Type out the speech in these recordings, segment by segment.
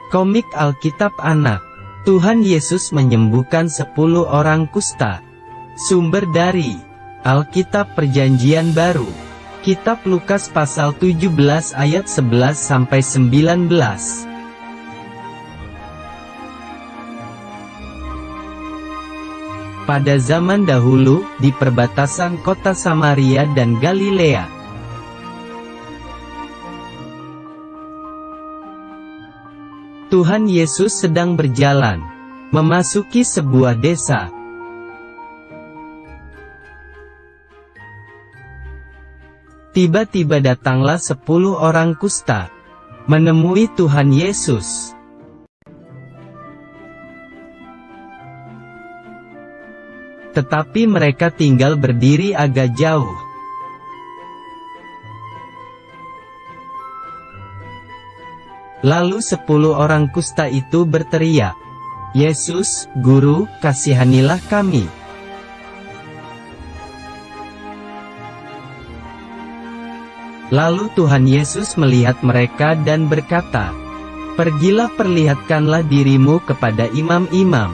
Komik Alkitab Anak. Tuhan Yesus menyembuhkan 10 orang kusta. Sumber dari Alkitab Perjanjian Baru. Kitab Lukas pasal 17 ayat 11-19. Pada zaman dahulu, di perbatasan kota Samaria dan Galilea, Tuhan Yesus sedang berjalan, memasuki sebuah desa. Tiba-tiba datanglah 10 orang kusta, menemui Tuhan Yesus. Tetapi mereka tinggal berdiri agak jauh. Lalu 10 orang kusta itu berteriak, "Yesus, Guru, kasihanilah kami." Lalu Tuhan Yesus melihat mereka dan berkata, "Pergilah perlihatkanlah dirimu kepada imam-imam."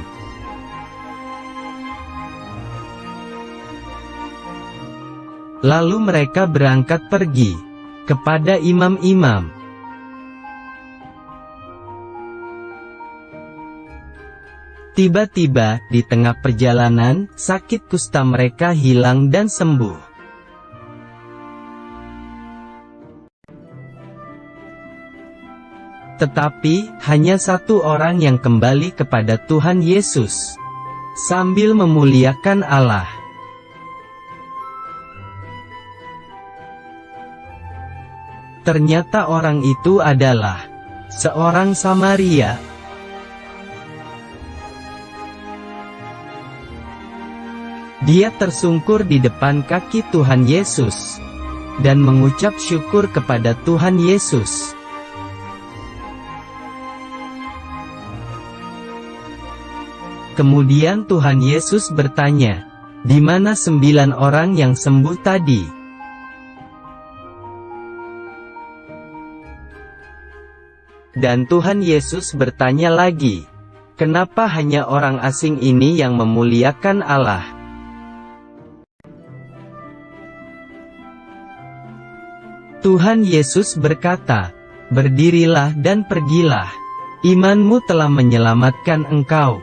Lalu mereka berangkat pergi kepada imam-imam. Tiba-tiba, di tengah perjalanan, sakit kusta mereka hilang dan sembuh. Tetapi, hanya satu orang yang kembali kepada Tuhan Yesus, sambil memuliakan Allah. Ternyata orang itu adalah seorang Samaria. Dia tersungkur di depan kaki Tuhan Yesus, dan mengucap syukur kepada Tuhan Yesus. Kemudian Tuhan Yesus bertanya, "Di mana 9 orang yang sembuh tadi?" Dan Tuhan Yesus bertanya lagi, "Kenapa hanya orang asing ini yang memuliakan Allah?" Tuhan Yesus berkata, "Berdirilah dan pergilah. Imanmu telah menyelamatkan engkau."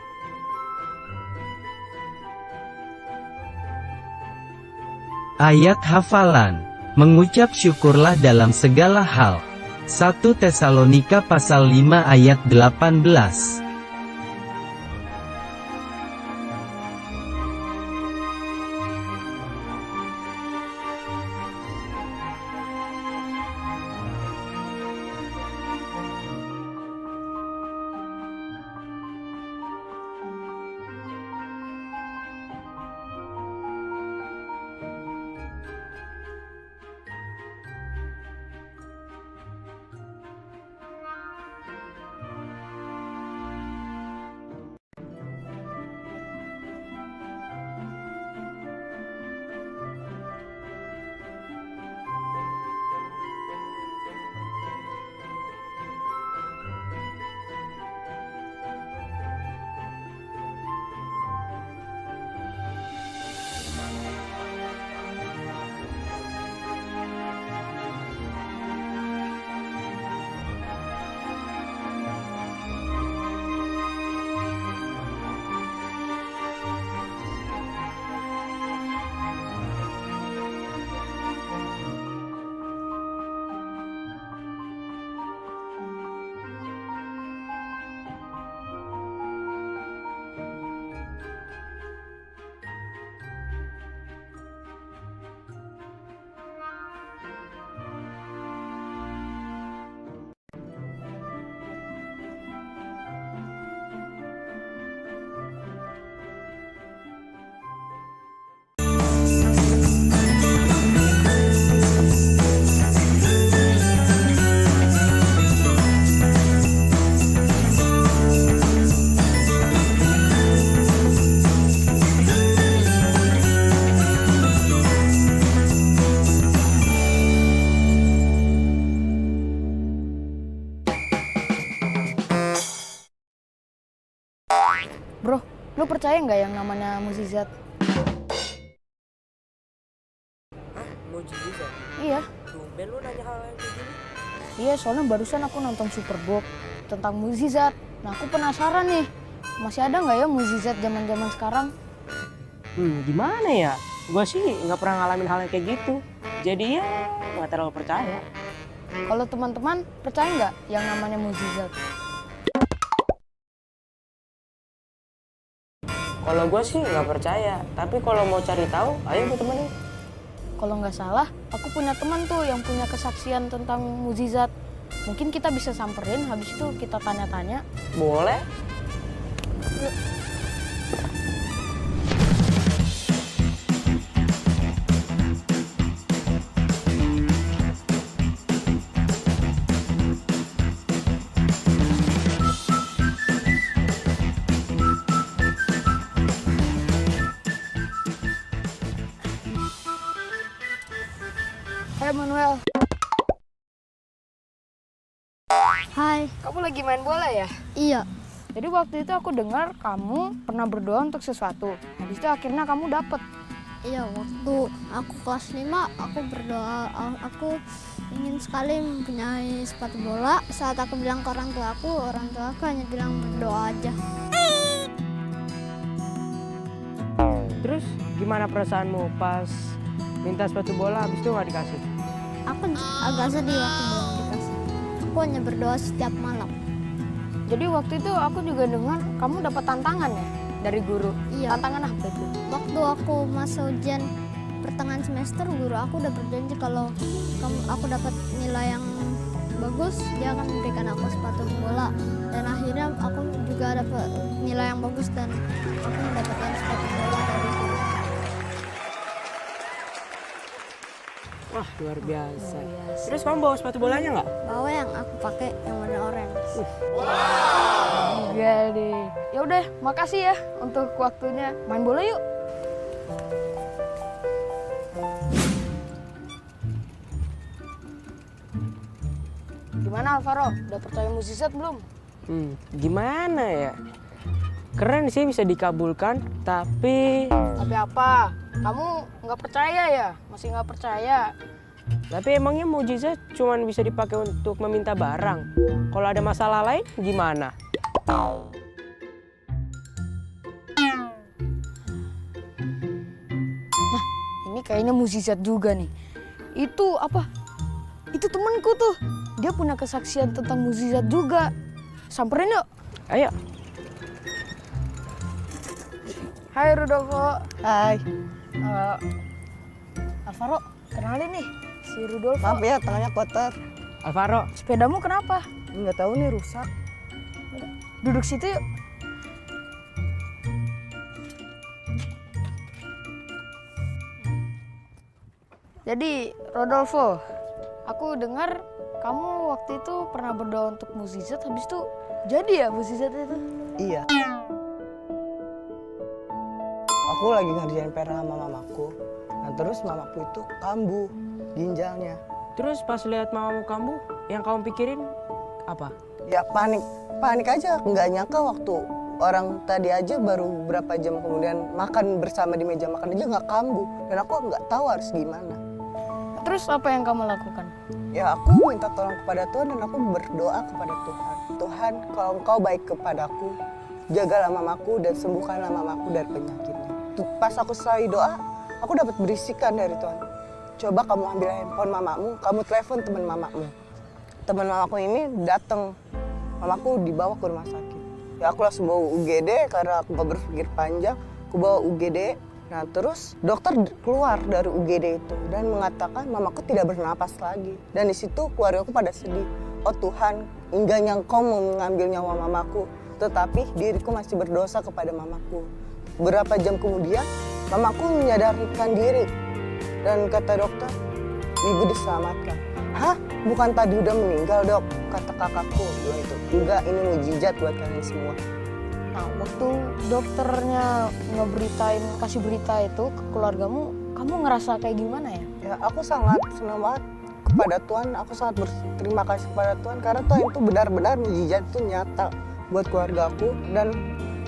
Ayat hafalan. Mengucap syukurlah dalam segala hal. 1 Tesalonika pasal 5 ayat 18. percaya nggak yang namanya mukjizat? Hah? Mukjizat? Iya. Tumben lu nanya hal yang kayak gini. Iya, soalnya barusan aku nonton Superbook tentang mukjizat. Nah, aku penasaran nih, masih ada nggak ya mukjizat zaman-zaman sekarang? Gimana ya? Gue sih nggak pernah ngalamin hal yang kayak gitu. Jadi ya nggak terlalu percaya. Kalau teman-teman percaya nggak yang namanya mukjizat? Kalau gue sih nggak percaya. Tapi kalau mau cari tahu, ayo gue temenin. Kalau nggak salah, aku punya teman tuh yang punya kesaksian tentang mukjizat. Mungkin kita bisa samperin, habis itu kita tanya-tanya. Boleh? Hai Manuel, Hai, kamu lagi main bola ya? iya, Jadi waktu itu aku dengar kamu pernah berdoa untuk sesuatu. Habis itu akhirnya kamu dapet. iya waktu aku kelas 5 aku berdoa, aku ingin sekali mempunyai sepatu bola. Saat aku bilang ke orang tua aku hanya bilang berdoa aja. Terus gimana perasaanmu pas minta sepatu bola habis itu nggak dikasih? Aku agak sedih waktu belum dikasih. Aku hanya berdoa setiap malam. Jadi waktu itu aku juga dengar kamu dapat tantangan ya dari guru. Iya. Tantangan apa itu? Waktu aku masa ujian pertengahan semester, guru aku udah berjanji kalau aku dapat nilai yang bagus, dia akan memberikan aku sepatu bola. Dan akhirnya aku juga dapat nilai yang bagus dan aku mendapatkan sepatu bola dari guru. Wah, luar biasa. Terus kamu bawa sepatu bolanya nggak? Bawa yang aku pakai yang warna orange. Enggak deh. Ya udah, makasih ya untuk waktunya. Main bola yuk. Gimana Alvaro? Udah percaya mukjizat belum? Gimana ya? Keren sih bisa dikabulkan, tapi Tapi apa? Kamu nggak percaya ya? Masih nggak percaya? emangnya mukjizat cuma bisa dipakai untuk meminta barang. Kalau ada masalah lain gimana? Ini kayaknya mukjizat juga nih. Itu apa? Itu temanku tuh. Dia punya kesaksian tentang mukjizat juga. Samperin yuk. Ayo. Hai Rudolfo. Hai, Alvaro, kenalin nih si Rudolfo. maaf ya tangannya kotor. Alvaro, Sepedamu kenapa? Nggak tahu nih rusak. Duduk situ yuk. Jadi Rodolfo, aku dengar kamu waktu itu pernah berdoa untuk mukjizat, habis itu jadi ya mukjizat itu? Iya. Aku lagi ngerjain PR sama mamaku. Nah terus mamaku itu kambuh ginjalnya. terus pas lihat mamamu kamu, yang kamu pikirin apa? Ya panik aja. Nggak nyangka waktu orang tadi aja baru berapa jam kemudian makan bersama di meja makan aja nggak kambuh. Dan aku nggak tahu harus gimana. Terus apa yang kamu lakukan? Ya aku minta tolong kepada Tuhan dan aku berdoa kepada Tuhan. Tuhan, kalau Engkau baik kepadaku, jagalah mamaku dan sembuhkanlah mamaku dari penyakitnya. Pas aku selesai doa, aku dapat berisikan dari Tuhan. Coba kamu ambil handphone mamamu, kamu telepon teman mamamu. Teman mamaku ini datang, mamaku dibawa ke rumah sakit. Ya aku langsung bawa UGD karena aku gak berpikir panjang, aku bawa UGD. Nah terus dokter keluar dari UGD itu dan mengatakan mamaku tidak bernapas lagi. Dan di situ keluarga aku pada sedih. Oh Tuhan, enggaknya Engkau mengambil nyawa mamaku, tetapi diriku masih berdosa kepada mamaku. Berapa jam kemudian, mamaku menyadarkan diri. Dan kata dokter, ibu diselamatkan. Hah? Bukan tadi udah meninggal dok? Kata kakakku. Bilang itu, enggak, ini mukjizat buat kalian semua. Nah, waktu dokternya kasih berita itu ke keluargamu, kamu ngerasa kayak gimana ya? Ya aku sangat senang banget kepada Tuhan, aku sangat berterima kasih kepada Tuhan karena Tuhan itu benar-benar mukjizat itu nyata buat keluarga aku dan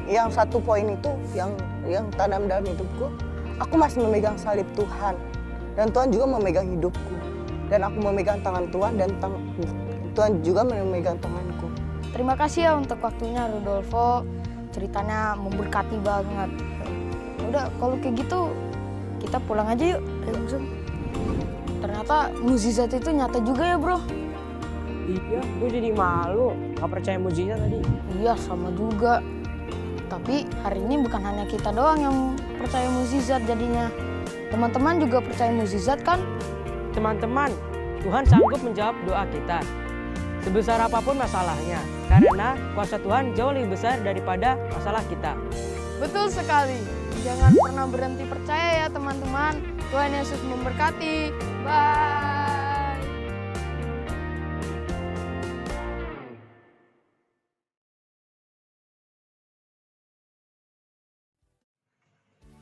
yang satu poin itu yang tanam dalam hidupku, aku masih memegang salib Tuhan dan Tuhan juga memegang hidupku dan aku memegang tangan Tuhan dan Tuhan juga memegang tanganku. Terima kasih ya untuk waktunya Rudolfo, ceritanya memberkati banget. Udah kalau kayak gitu kita pulang aja yuk. Ternyata mukjizat itu nyata juga ya bro. Iya, gue jadi malu, gak percaya mukjizat tadi. Iya sama juga. Tapi hari ini bukan hanya kita doang yang percaya mukjizat jadinya. Teman-teman juga percaya mukjizat kan? Teman-teman, Tuhan sanggup menjawab doa kita. Sebesar apapun masalahnya, karena kuasa Tuhan jauh lebih besar daripada masalah kita. Betul sekali. Jangan pernah berhenti percaya ya teman-teman. Tuhan Yesus memberkati. Bye.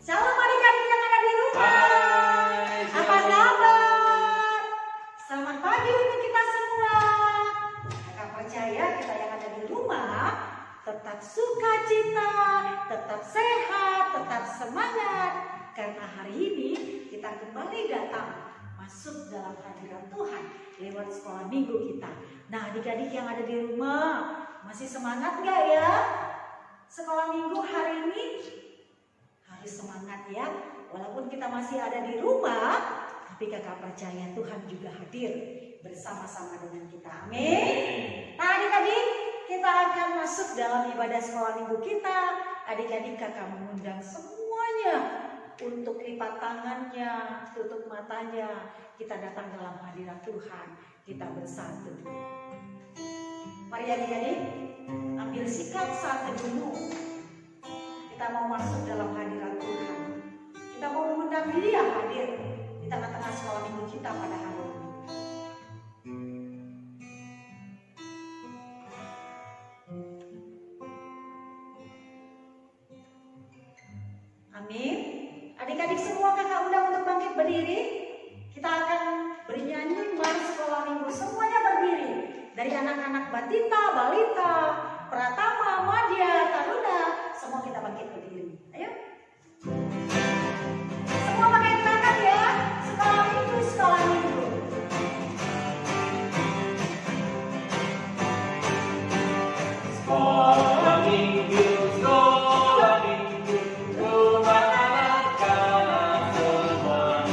Salam adik-adik yang ada di rumah. Apa kabar? Selamat pagi untuk kita semua. Kakak percaya kita yang ada di rumah tetap sukacita, tetap sehat, tetap semangat. Karena hari ini kita kembali datang masuk dalam hadirat Tuhan lewat sekolah minggu kita. Nah adik-adik yang ada di rumah masih semangat gak ya? Sekolah minggu hari ini? Harus semangat ya, walaupun kita masih ada di rumah, tapi kakak percaya Tuhan juga hadir bersama-sama dengan kita. Amin. Nah adik-adik, kita akan masuk dalam ibadah sekolah minggu kita. Adik-adik kakak mengundang semuanya untuk lipat tangannya, tutup matanya. Kita datang dalam hadirat Tuhan, kita bersatu. Mari adik-adik, ambil sikap saat teduh. Kita mau masuk dalam hadirat Tuhan. Kita mau mengundang Dia hadir di tengah-tengah sekolah minggu kita pada hari ini. Amin. Adik-adik semua kakak undang untuk bangkit berdiri. Kita akan bernyanyi mari sekolah minggu. Semuanya berdiri. Dari anak-anak batita, balita, pratama, madya, taruna. Semua kita bangkit berdiri. Ayo. Semua pakai gerakan ya. Sekolah minggu, sekolah minggu. Sekolah minggu, rumah anak-anak semua.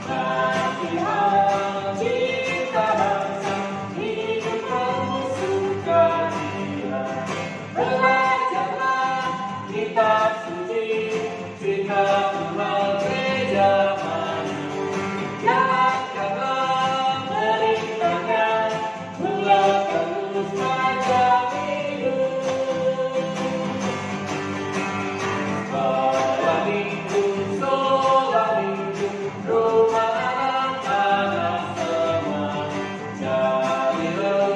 Latihan cinta bangsa, hidup penuh sukacita. Belajarlah kitab suci, cerita Tuhan gereja maju. Jalankanlah perintahnya, mulakan terus panjang hidup. Sekolah minggu, rumah anak-anak semua. Jadilah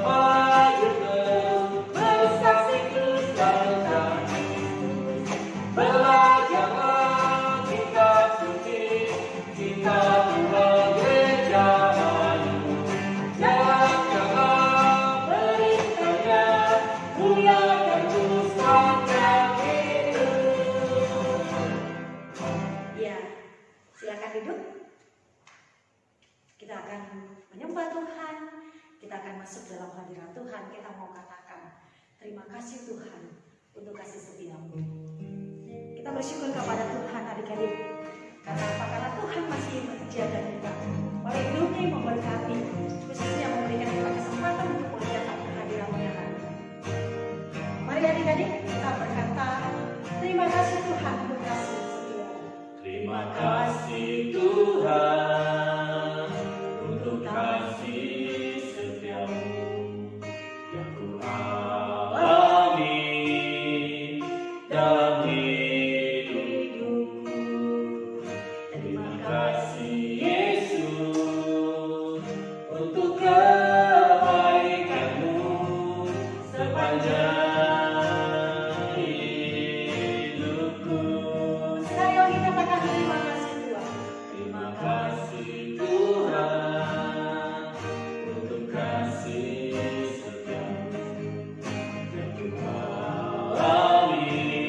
maju terus, bersaksi Kristus dan Kristus. Belajarlah kitab suci, cinta Tuhan gereja maju. Jalankanlah perintahnya, mulakan terus panjang hidup. Ya, silakan duduk. Kita akan menyembah Tuhan. Kita akan masuk dalam hadirat Tuhan. Kita mau katakan terima kasih Tuhan untuk kasih setiamu. Kita bersyukur kepada Tuhan adik-adik. Karena apa? Karena Tuhan masih menjaga kita, melindungi, memberkati, khususnya memberikan kita kesempatan untuk melihat kehadiran-Nya hari ini. Mari adik-adik kita berkata, terima kasih Tuhan untuk kasih setia. Terima kasih Tuhan untuk kasih setiamu yang ku alami dalam hidupku. Terima kasih Yesus untuk kebaikanmu sepanjang hidupku. Sekali lagi katakan terima kasih Tuhan. Terima kasih Tuhan untuk kasih setiamu yang ku alami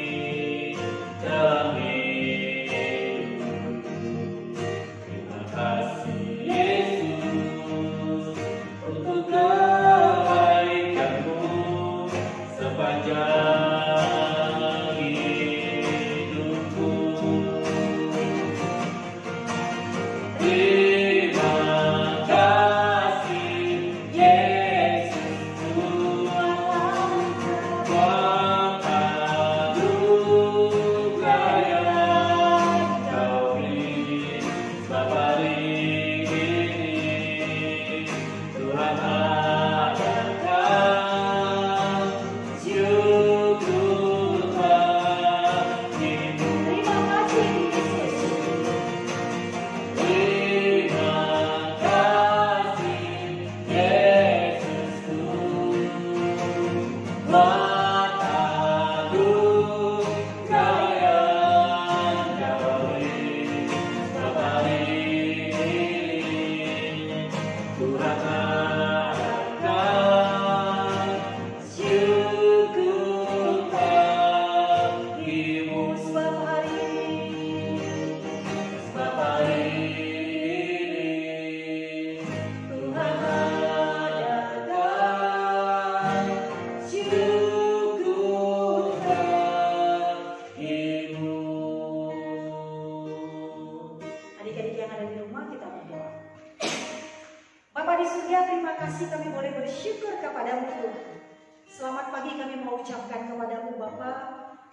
ucapkan kepadamu Bapa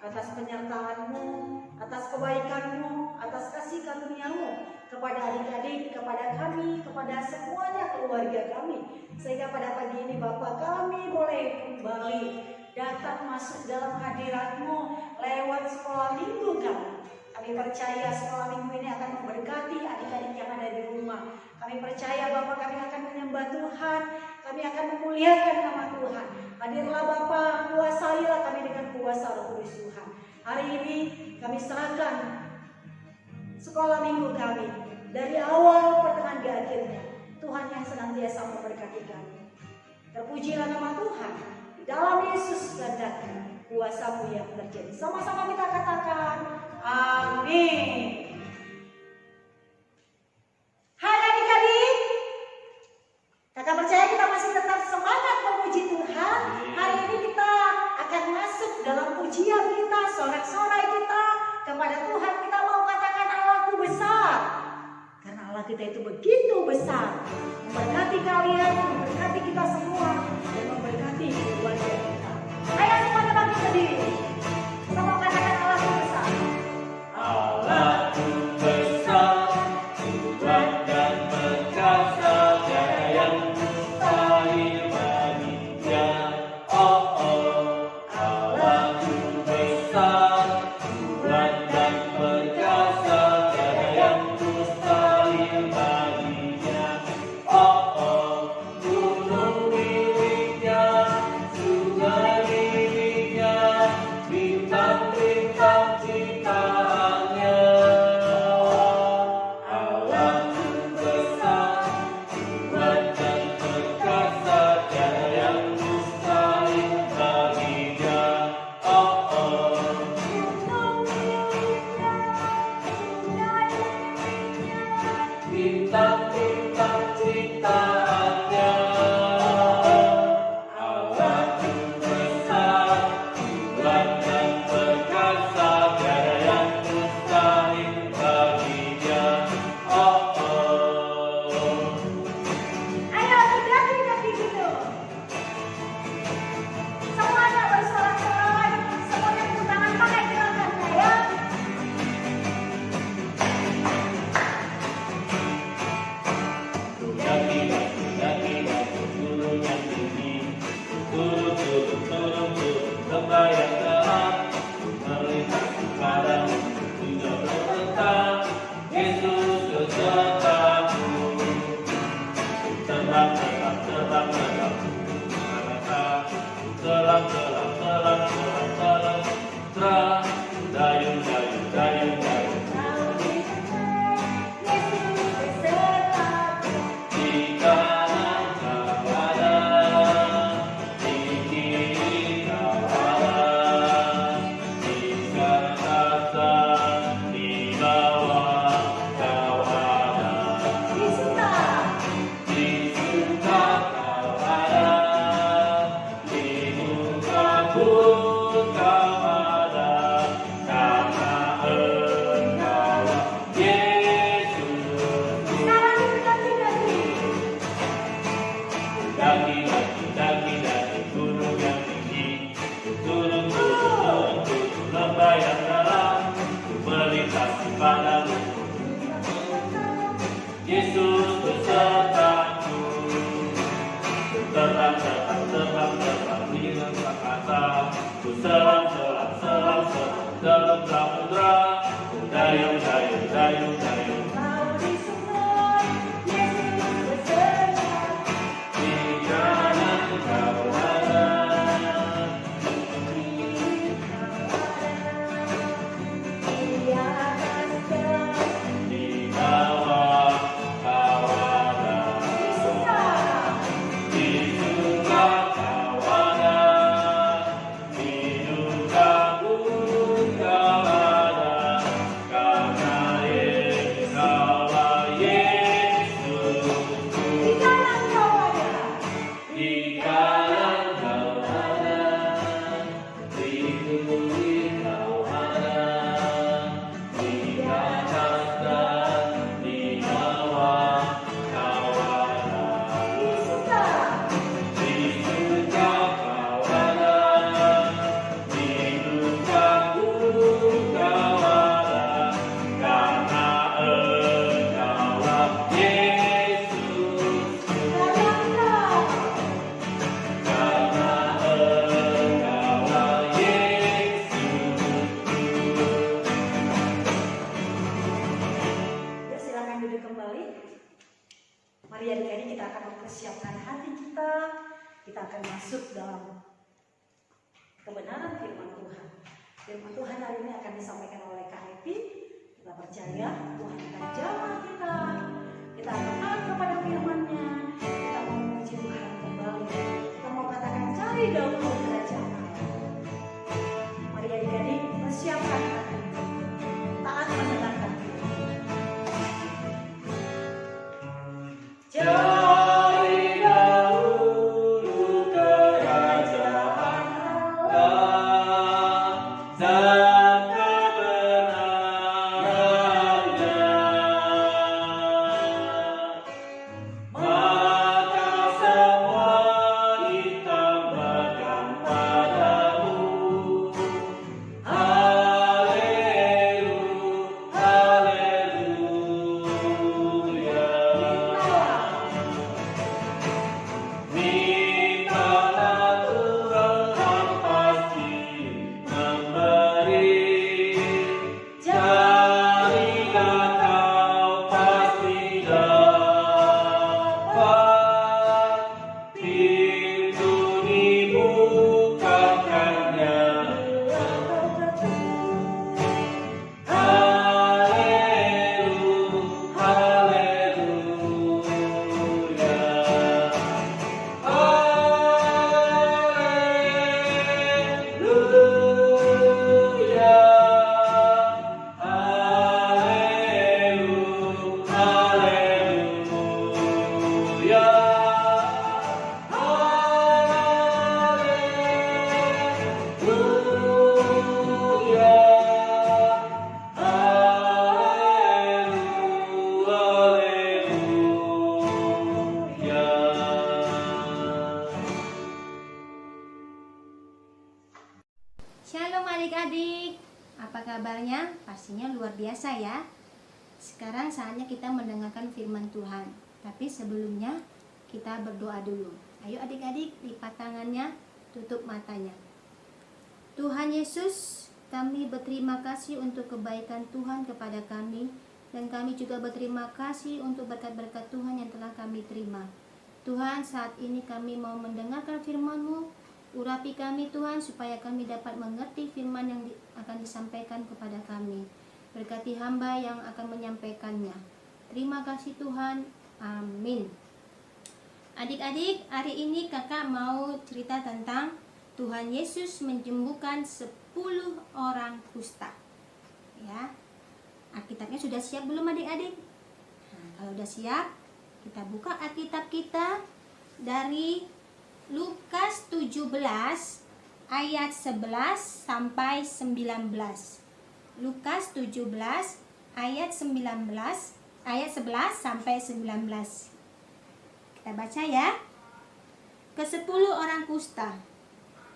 atas penyertaan-Mu, atas kebaikan-Mu, atas kasih karunia-Mu kepada adik-adik, kepada kami, kepada semuanya keluarga kami. Sehingga pada pagi ini Bapa, kami boleh kembali datang masuk dalam hadirat-Mu lewat sekolah minggu kami. Kami percaya sekolah minggu ini akan memberkati adik-adik yang ada di rumah. Kami percaya Bapak, kami akan menyembah Tuhan, kami akan memuliakan nama Tuhan. Hadirlah Bapak, kuasailah kami dengan kuasa Roh Kudus Tuhan. Hari ini kami serahkan sekolah minggu kami dari awal pertengahan di akhirnya. Tuhan yang senantiasa memberkati kami. Terpujilah nama Tuhan. Di dalam Yesus gandaknya kuasa-Mu yang terjadi. Sama-sama kita katakan amin. Hai adik-adik, kakak percaya kita masih tetap semangat memuji Tuhan. Hari ini kita akan masuk dalam pujian kita, sorak-sorai kita kepada Tuhan. Kita mau katakan Allahku besar, karena Allah kita itu begitu besar. Memberkati kalian, memberkati kita semua, dan memberkati keluarga kita. Ayo semuanya bangkit berdiri. Kita mau katakan Allahku besar. Allahku besar, Tuhan dan perkasa, tiada yang mustahil baginya. Oh oh, Allahku besar, Tuhan dan perkasa, tiada yang mustahil baginya. Oh oh, gunung miliknya, sungai miliknya, bintang-bintang ciptaannya. Allahku besar, Tuhan dan perkasa, tiada yang mustahil baginya. Oh oh, bintang-bintang ciptaannya. Allahku besar, Tuhan dan perkasa, tiada yang mustahil baginya. Oh oh. Ayo kaki gitu. Semuanya bersorak-sorai, semuanya tepuk tangan pakai gerakannya ya. Yang tidak, turun yang tinggi, turun, sembahyang gelap, melintasi padang, sudah terletak, Yesus besertaku. Terbang, dayung. Yesus besertaku. Di kanan kau ada, di kiri kau ada, di atas, di bawah kau ada. Di suka kau ada, di muka pun masuk dalam kebenaran firman Tuhan. Firman Tuhan hari ini akan disampaikan oleh Kak Epi. Kita percaya Tuhan akan jamah kita. Kita akan taat kepada firman-Nya. Kita mau memuji Tuhan kembali. Kita mau katakan cari dahulu kerajaan Allah. Mari adik-adik persiapkan hati. Taat mendengarkan firman. Cari dahulu kerajaan Allah dan kebenarannya, maka semua ditambahkan padamu. Haleluya, haleluya. Mintalah Tuhan pasti memberi. Carilah kau pasti dapat. Pintu dibukakannya. Haleluya, haleluya. Haleluya, haleluya, Shalom adik-adik, apa kabarnya? Pastinya luar biasa ya. Sekarang saatnya kita mendengarkan firman Tuhan. Tapi sebelumnya kita berdoa dulu. Ayo adik-adik, lipat tangannya, tutup matanya. Tuhan Yesus, kami berterima kasih untuk kebaikan Tuhan kepada kami. Dan kami juga berterima kasih untuk berkat-berkat Tuhan yang telah kami terima. Tuhan, saat ini kami mau mendengarkan firman-Mu. Urapi kami Tuhan supaya kami dapat mengerti firman yang akan disampaikan kepada kami. Berkati hamba yang akan menyampaikannya. Terima kasih Tuhan. Amin. Adik-adik, hari ini kakak mau cerita tentang Tuhan Yesus menyembuhkan 10 orang kusta. Ya. Alkitabnya sudah siap belum adik-adik? Nah, kalau udah siap, kita buka Alkitab kita dari Lukas 17 ayat 11 sampai 19. Lukas 17 ayat 11 sampai 19. Kita baca ya. Ke-10 orang kusta.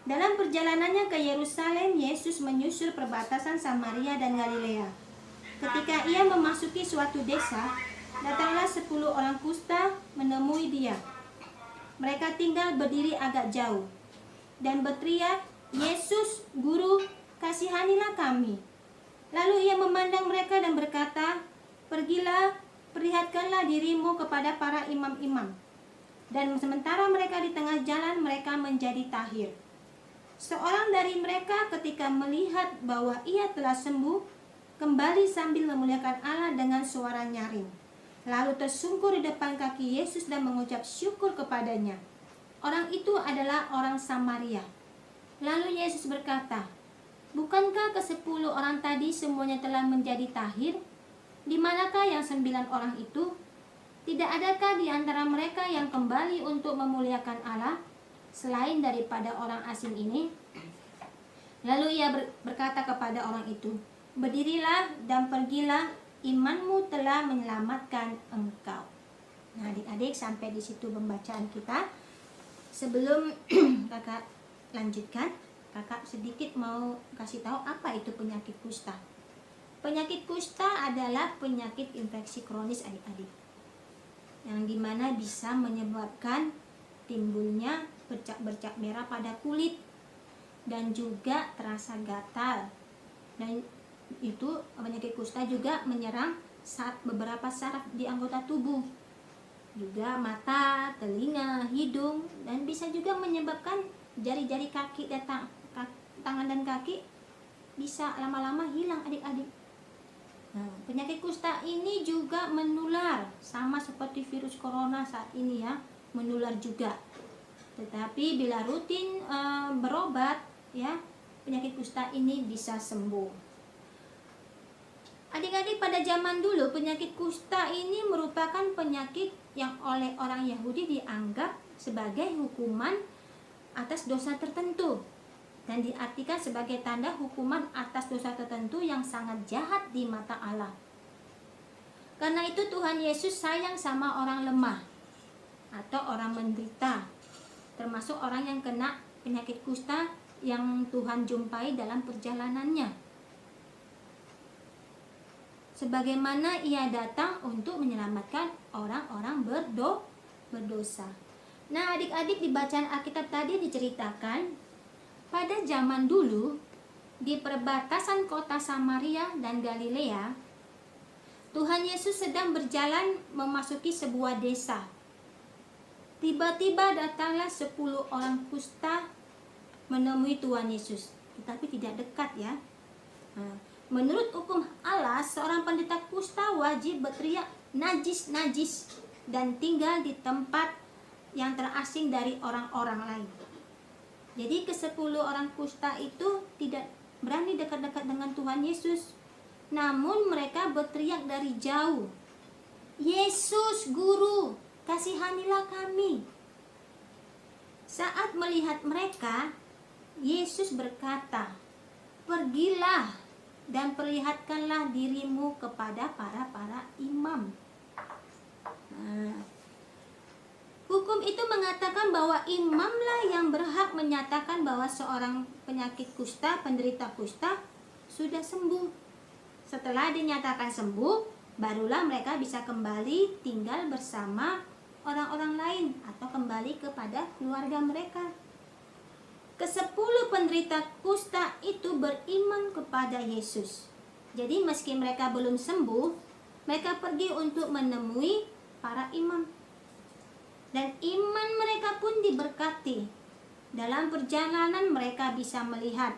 Dalam perjalanannya ke Yerusalem, Yesus menyusur perbatasan Samaria dan Galilea. Ketika ia memasuki suatu desa, datanglah 10 orang kusta menemui dia. Mereka tinggal berdiri agak jauh dan berteriak, "Yesus, Guru, kasihanilah kami." Lalu ia memandang mereka dan berkata, "Pergilah, perlihatkanlah dirimu kepada para imam-imam." Dan sementara mereka di tengah jalan, mereka menjadi tahir. Seorang dari mereka ketika melihat bahwa ia telah sembuh, kembali sambil memuliakan Allah dengan suara nyaring. Lalu tersungkur di depan kaki Yesus dan mengucap syukur kepadanya. Orang itu adalah orang Samaria. Lalu Yesus berkata, "Bukankah ke-10 orang tadi semuanya telah menjadi tahir? Di manakah yang 9 orang itu? Tidak adakah di antara mereka yang kembali untuk memuliakan Allah selain daripada orang asing ini?" Lalu ia berkata kepada orang itu, "Berdirilah dan pergilah, imanmu telah menyelamatkan engkau." Nah, adik-adik, sampai di situ pembacaan kita. Sebelum kakak lanjutkan, kakak sedikit mau kasih tahu apa itu penyakit kusta. Penyakit kusta adalah penyakit infeksi kronis adik-adik, yang dimana bisa menyebabkan timbulnya bercak-bercak merah pada kulit dan juga terasa gatal. Dan itu penyakit kusta juga menyerang beberapa saraf di anggota tubuh. juga mata, telinga, hidung, dan bisa juga menyebabkan jari-jari kaki dan tangan dan kaki bisa lama-lama hilang adik-adik. Nah, penyakit kusta ini juga menular sama seperti virus corona saat ini ya, menular juga. Tetapi bila rutin berobat ya, penyakit kusta ini bisa sembuh. Adik-adik, pada zaman dulu penyakit kusta ini merupakan penyakit yang oleh orang Yahudi dianggap sebagai hukuman atas dosa tertentu dan diartikan sebagai tanda hukuman atas dosa tertentu yang sangat jahat di mata Allah. Karena itu Tuhan Yesus sayang sama orang lemah atau orang menderita, termasuk orang yang kena penyakit kusta yang Tuhan jumpai dalam perjalanannya. Sebagaimana ia datang untuk menyelamatkan orang-orang berdosa. Nah, adik-adik, di bacaan Alkitab tadi diceritakan pada zaman dulu di perbatasan kota Samaria dan Galilea, Tuhan Yesus sedang berjalan memasuki sebuah desa. Tiba-tiba datanglah 10 orang kusta menemui Tuhan Yesus, tetapi tidak dekat ya. Menurut hukum Allah, seorang penderita kusta wajib berteriak najis, najis, dan tinggal di tempat yang terasing dari orang-orang lain. Jadi ke-10 orang kusta itu tidak berani dekat-dekat dengan Tuhan Yesus. Namun mereka berteriak dari jauh, Yesus Guru, kasihanilah kami. Saat melihat mereka, Yesus berkata, pergilah dan perlihatkanlah dirimu kepada para imam. Nah, hukum itu mengatakan bahwa imamlah yang berhak menyatakan bahwa seorang penyakit kusta, penderita kusta sudah sembuh. Setelah dinyatakan sembuh, barulah mereka bisa kembali tinggal bersama orang-orang lain atau kembali kepada keluarga mereka. Ke-10 penderita kusta itu beriman kepada Yesus. Jadi meski mereka belum sembuh, mereka pergi untuk menemui para imam. Dan iman mereka pun diberkati. Dalam perjalanan mereka bisa melihat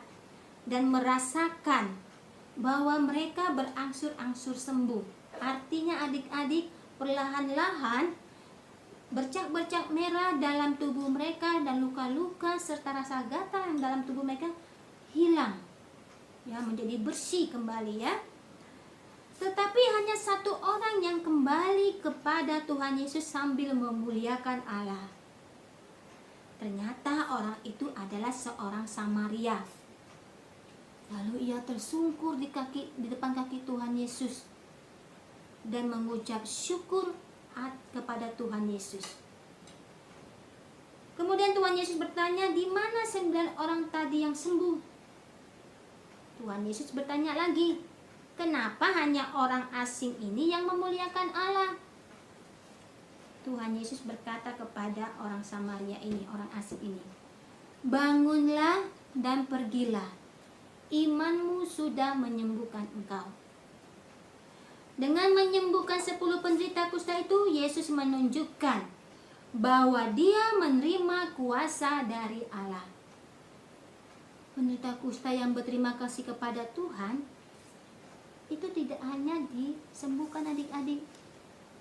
dan merasakan bahwa mereka berangsur-angsur sembuh. Artinya adik-adik, perlahan-lahan bercak-bercak merah dalam tubuh mereka dan luka-luka serta rasa gatal yang dalam tubuh mereka hilang, ya, menjadi bersih kembali ya. Tetapi hanya 1 orang yang kembali kepada Tuhan Yesus sambil memuliakan Allah. Ternyata orang itu adalah seorang Samaria. Lalu ia tersungkur di depan kaki Tuhan Yesus dan mengucap syukur kepada Tuhan Yesus. Kemudian Tuhan Yesus bertanya, di mana 9 orang tadi yang sembuh? Tuhan Yesus bertanya lagi, kenapa hanya orang asing ini yang memuliakan Allah? Tuhan Yesus berkata kepada orang Samaria ini, orang asing ini, bangunlah dan pergilah, imanmu sudah menyembuhkan engkau. Dengan menyembuhkan 10 penderita kusta itu, Yesus menunjukkan bahwa dia menerima kuasa dari Allah. Penderita kusta yang berterima kasih kepada Tuhan, itu tidak hanya disembuhkan adik-adik,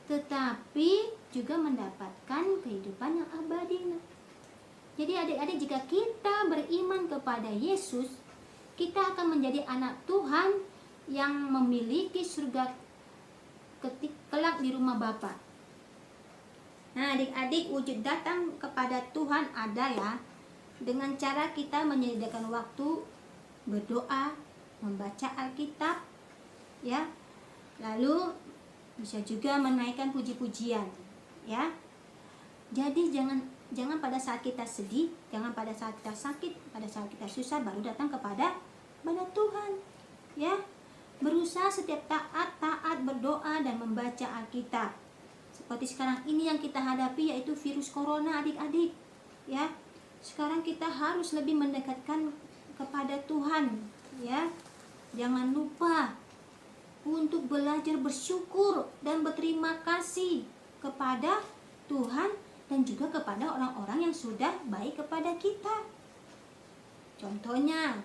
tetapi juga mendapatkan kehidupan yang abadi. Jadi adik-adik, jika kita beriman kepada Yesus, kita akan menjadi anak Tuhan yang memiliki surga kelak di rumah Bapa. Nah adik-adik, wujud datang kepada Tuhan adalah dengan cara kita menyediakan waktu berdoa, membaca Alkitab, ya. Lalu bisa juga menaikkan puji-pujian, ya. Jadi jangan pada saat kita sedih, jangan pada saat kita sakit, pada saat kita susah baru datang kepada Tuhan, ya. Berusaha setiap taat berdoa dan membaca Alkitab. Seperti sekarang ini yang kita hadapi yaitu virus corona adik-adik, ya. Sekarang kita harus lebih mendekatkan kepada Tuhan, ya. Jangan lupa untuk belajar bersyukur dan berterima kasih kepada Tuhan dan juga kepada orang-orang yang sudah baik kepada kita. Contohnya,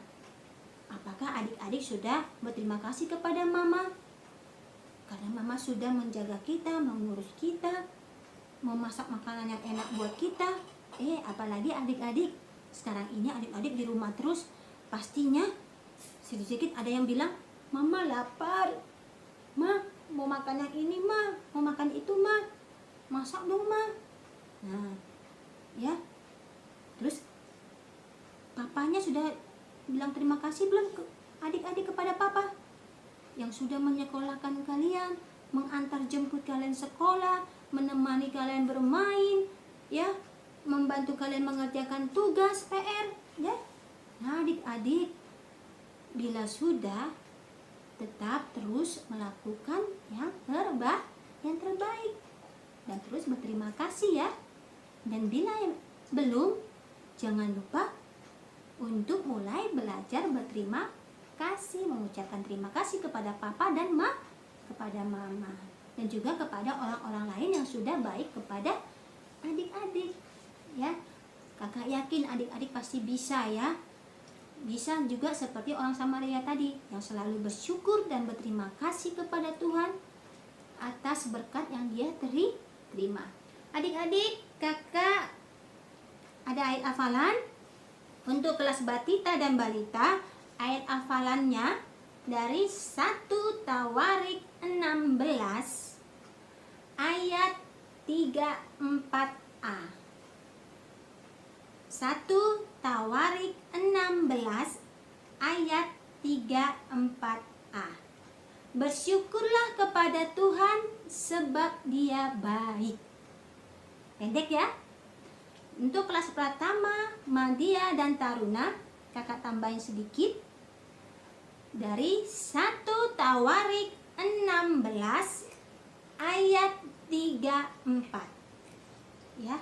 apakah adik-adik sudah berterima kasih kepada mama? Karena mama sudah menjaga kita, mengurus kita, memasak makanan yang enak buat kita. Apalagi adik-adik, sekarang ini adik-adik di rumah terus, pastinya sedikit ada yang bilang, "Mama lapar, Ma, mau makan yang ini, Ma, mau makan itu, Ma, masak dong, Ma." Nah, ya, terus papanya sudah bilang terima kasih belum ke adik-adik kepada papa yang sudah menyekolahkan kalian, mengantar jemput kalian sekolah, menemani kalian bermain, ya, membantu kalian mengerjakan tugas PR, ya. Nah, adik-adik, bila sudah, tetap terus melakukan yang terbaik dan terus berterima kasih, ya. Dan bila belum, jangan lupa untuk mulai belajar berterima kasih, mengucapkan terima kasih kepada papa dan kepada mama, dan juga kepada orang-orang lain yang sudah baik kepada adik-adik, ya. Kakak yakin adik-adik pasti bisa, ya. Bisa juga seperti orang Samaria tadi yang selalu bersyukur dan berterima kasih kepada Tuhan atas berkat yang dia terima. Adik-adik, kakak ada ayat hafalan untuk kelas batita dan balita. Ayat hafalannya dari 1 Tawarik 16 ayat 34a. 1 Tawarik 16 ayat 34a. Bersyukurlah kepada Tuhan sebab Dia baik. Pendek, ya. Untuk kelas pratama, madya dan taruna, kakak tambahin sedikit. Dari 1 Tawarik 16 ayat 34. Ya.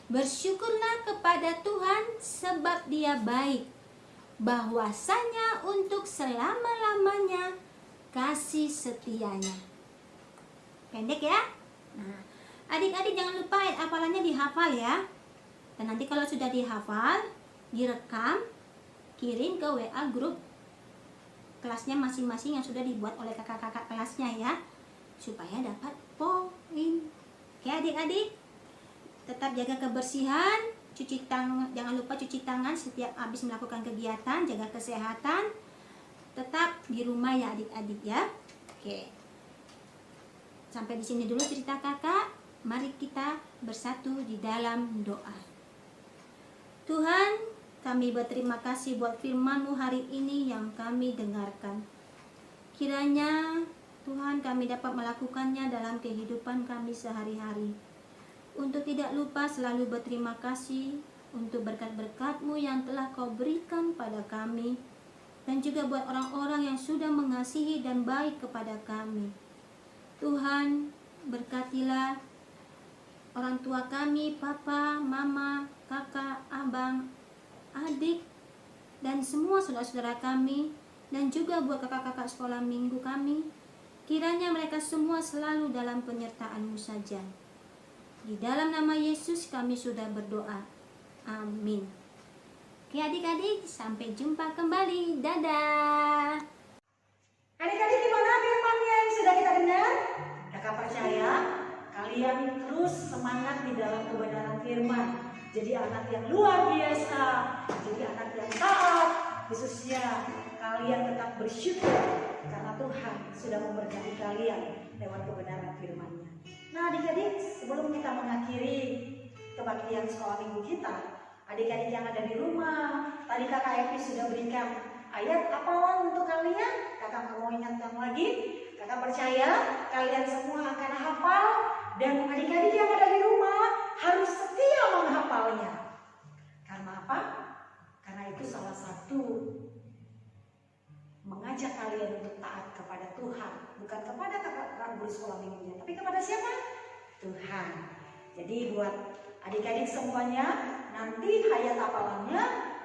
Bersyukurlah kepada Tuhan sebab Dia baik, bahwasanya untuk selama-lamanya kasih setianya. Pendek, ya. Nah, adik-adik jangan lupa ayat hafalannya dihafal, ya. Dan nanti kalau sudah dihafal, direkam, kirim ke WA grup kelasnya masing-masing yang sudah dibuat oleh kakak-kakak kelasnya, ya, supaya dapat poin. Oke, adik-adik, tetap jaga kebersihan, cuci tangan, jangan lupa cuci tangan setiap habis melakukan kegiatan, jaga kesehatan, tetap di rumah, ya adik-adik, ya. Oke, sampai di sini dulu cerita kakak. Mari kita bersatu di dalam doa. Tuhan, kami berterima kasih buat firman-Mu hari ini yang kami dengarkan. Kiranya Tuhan kami dapat melakukannya dalam kehidupan kami sehari-hari. Untuk tidak lupa selalu berterima kasih untuk berkat-berkat-Mu yang telah Kau berikan pada kami, dan juga buat orang-orang yang sudah mengasihi dan baik kepada kami. Tuhan, berkatilah orang tua kami, papa, mama, kakak, abang, adik, dan semua saudara-saudara kami, dan juga buat kakak-kakak sekolah minggu kami. Kiranya mereka semua selalu dalam penyertaan-Mu saja. Di dalam nama Yesus kami sudah berdoa. Amin. Oke adik-adik, sampai jumpa kembali. Dadah. Adik-adik, gimana firman-Nya yang sudah kita dengar? Kakak percaya kalian terus semangat di dalam kebenaran firman. Jadi anak yang luar biasa, jadi anak yang taat, khususnya kalian tetap bersyukur karena Tuhan sudah memberkati kalian lewat kebenaran firman-Nya. Nah adik-adik, sebelum kita mengakhiri kebaktian sekolah minggu kita, adik-adik yang ada di rumah, tadi kakak Evi sudah berikan ayat hafalan untuk kalian. Kakak mau ingatkan lagi, kakak percaya kalian semua akan hafal, dan adik-adik yang ada di rumah harus setia menghafalnya. Karena apa? Karena itu salah satu mengajak kalian untuk taat kepada Tuhan, bukan kepada kakak guru sekolah minggunya, tapi kepada siapa? Tuhan. Jadi buat adik-adik semuanya, nanti ayat hafalannya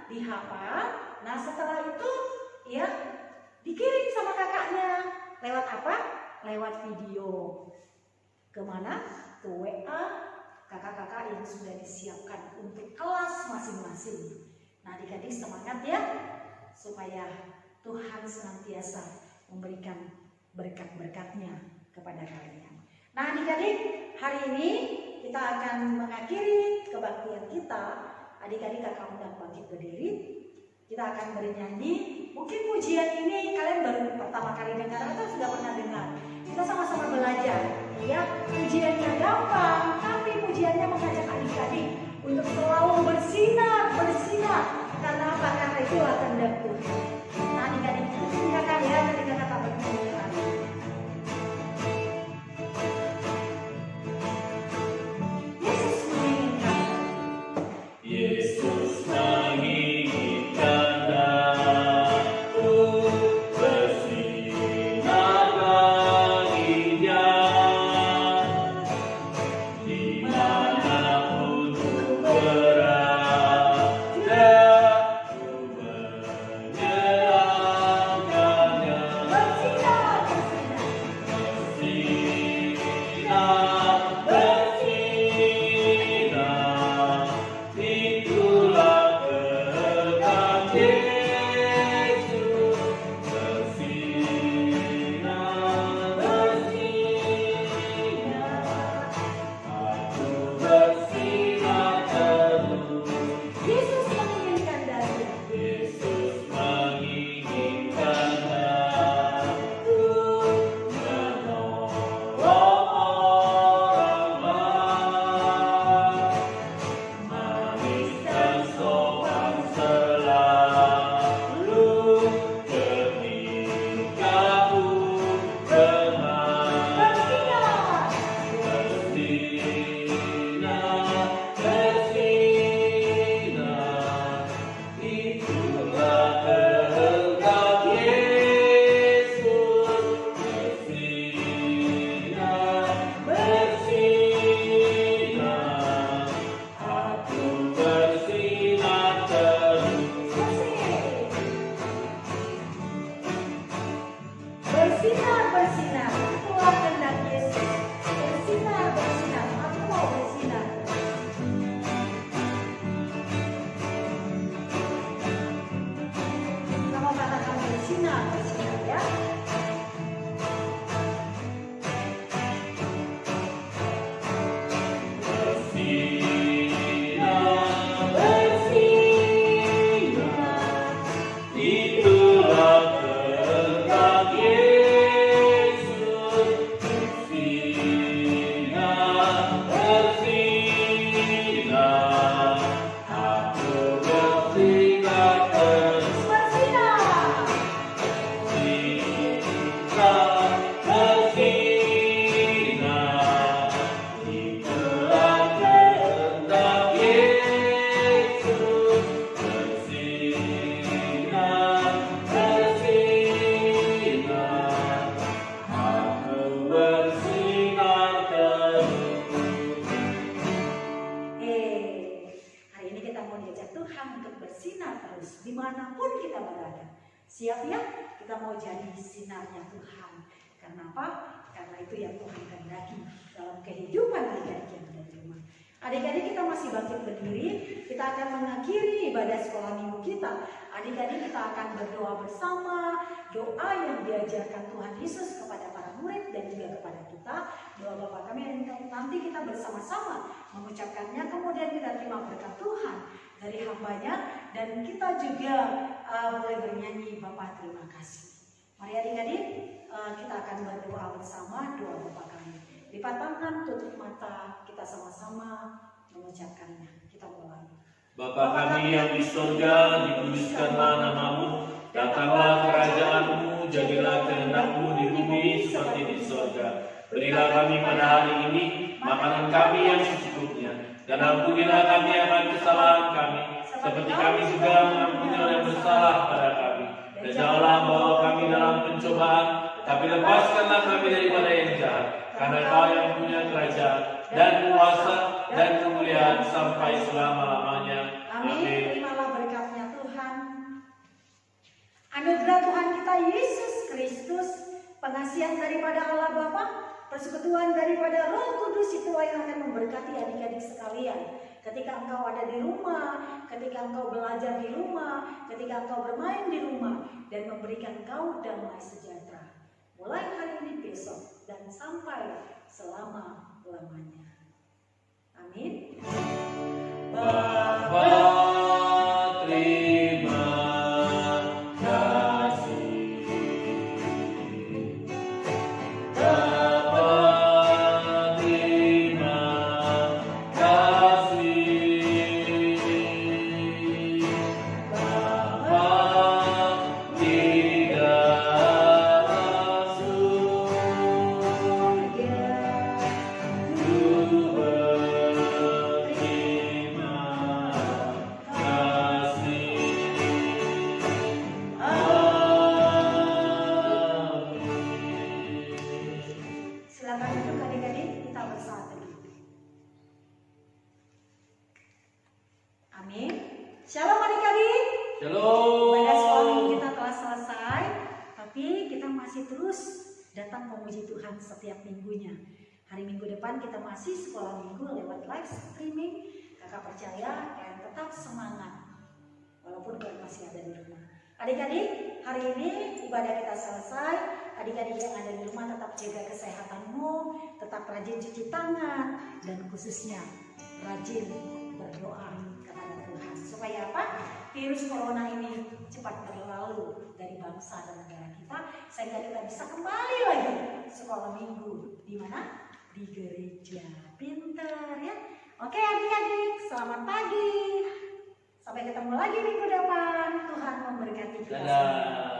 dihafal. Nah setelah itu ya dikirim sama kakaknya. Lewat apa? Lewat video. Kemana? Ke WA kakak-kakak yang sudah disiapkan untuk kelas masing-masing. Nah, adik-adik semangat ya, supaya Tuhan senantiasa memberikan berkat-berkatnya kepada kalian. Nah, adik-adik, hari ini kita akan mengakhiri kebaktian kita. Adik-adik kakak undang bangkit berdiri. Kita akan bernyanyi. Mungkin pujian ini kalian baru pertama kali dengar atau sudah pernah dengar. Kita sama-sama belajar. Ya, pujiannya gampang, tapi pujiannya mengajak adik-adik untuk selalu bersinar. Karena apa? Karena itu akan Tuhan. Nah, adik-adik tinggalkan ya ketika kakak bernyanyi. Yesus menginginkan aku bersinar baginya, dimanapun ku berada, ku menyerahkannya. Bersinar, itulah kehendak Yesus. Aku bersinar terus. Yesus menginginkan aku menolong orang lain, manis dan sopan selalu ketika ku bersinar, itulah kehendak Yesus. Bersinar, aku bersinar terus. Bersinar, itulah kehendak Yesus. Bersinar, aku mau bersinar. Kamu katakan bersinar ya. Bersinar, itulah kehendak Yesus. Bersinar, aku bersinar terus. Bersinar, itulah kehendak Yesus. Bersinar, aku bersinar terus. Hari ini kita mau diajak Tuhan untuk bersinar terus dimanapun kita berada. Siap ya? Kita mau jadi sinarnya Tuhan. Karena apa? Karena itu yang Tuhan kehendaki dalam kehidupan adik-adik yang ada di rumah. Adik-adik kita masih bangkit berdiri. Kita akan mengakhiri ibadah sekolah minggu kita. Adik-adik kita akan berdoa bersama. Doa yang diajarkan Tuhan Yesus kepada para murid dan juga kepada kita. Doa Bapa kami yang nanti kita bersama-sama mengucapkannya. Kemudian kita terima berkat Tuhan dari hambanya. Dan kita juga boleh bernyanyi Bapa terima kasih. Mari adik-adik kita akan berdoa bersama doa Bapa kami. Lipat tangan, tutup mata, kita sama-sama mengucapkannya. Kita mulai. Bapa kami yang di surga, dikuduskanlah namamu, datanglah kerajaanmu, jadilah kehendakmu di bumi seperti di surga. Berilah kami pada hari ini makanan kami yang secukupnya, dan ampunilah kami akan kesalahan kami, seperti kami juga mengampuni orang yang bersalah pada kami. Dan janganlah bawa kami dalam pencobaan, tapi lepaskanlah kami daripada yang jahat. Karena Kau yang punya kerajaan dan kuasa dan kemuliaan sampai selama-lamanya. Amin. Terimalah berkatnya Tuhan. Anugerah Tuhan kita Yesus Kristus, pengasihan daripada Allah Bapa, persekutuan daripada Roh Kudus itulah yang akan memberkati adik-adik sekalian. Ketika engkau ada di rumah, ketika engkau belajar di rumah, ketika engkau bermain di rumah, dan memberikan engkau damai sejahtera. Mulai hari ini, besok, dan sampai selama-lamanya. Amin. Bapa, terima kasih. Bapa, terima kasih. Bapa, di dalam surga, Ku berterima kasih. Silakan duduk adik-adik, kita bersatu. Amin. Shalom adik-adik. Shalom. Pada sekolah minggu kita telah selesai, tapi kita masih terus datang memuji Tuhan setiap minggunya. Hari Minggu depan kita masih sekolah minggu lewat live streaming. Kakak percaya kalian tetap semangat walaupun kalian masih ada di rumah. Adik-adik, hari ini ibadah kita selesai. Adik-adik yang ada di rumah tetap jaga kesehatanmu, tetap rajin cuci tangan, dan khususnya rajin berdoa kepada Tuhan. Supaya apa? Virus corona ini cepat berlalu dari bangsa dan negara kita, sehingga kita bisa kembali lagi sekolah minggu. Di mana? Di gereja. Pinter ya. Oke adik-adik, selamat pagi. Sampai ketemu lagi minggu depan. Tuhan memberkati kita semua. Dadah.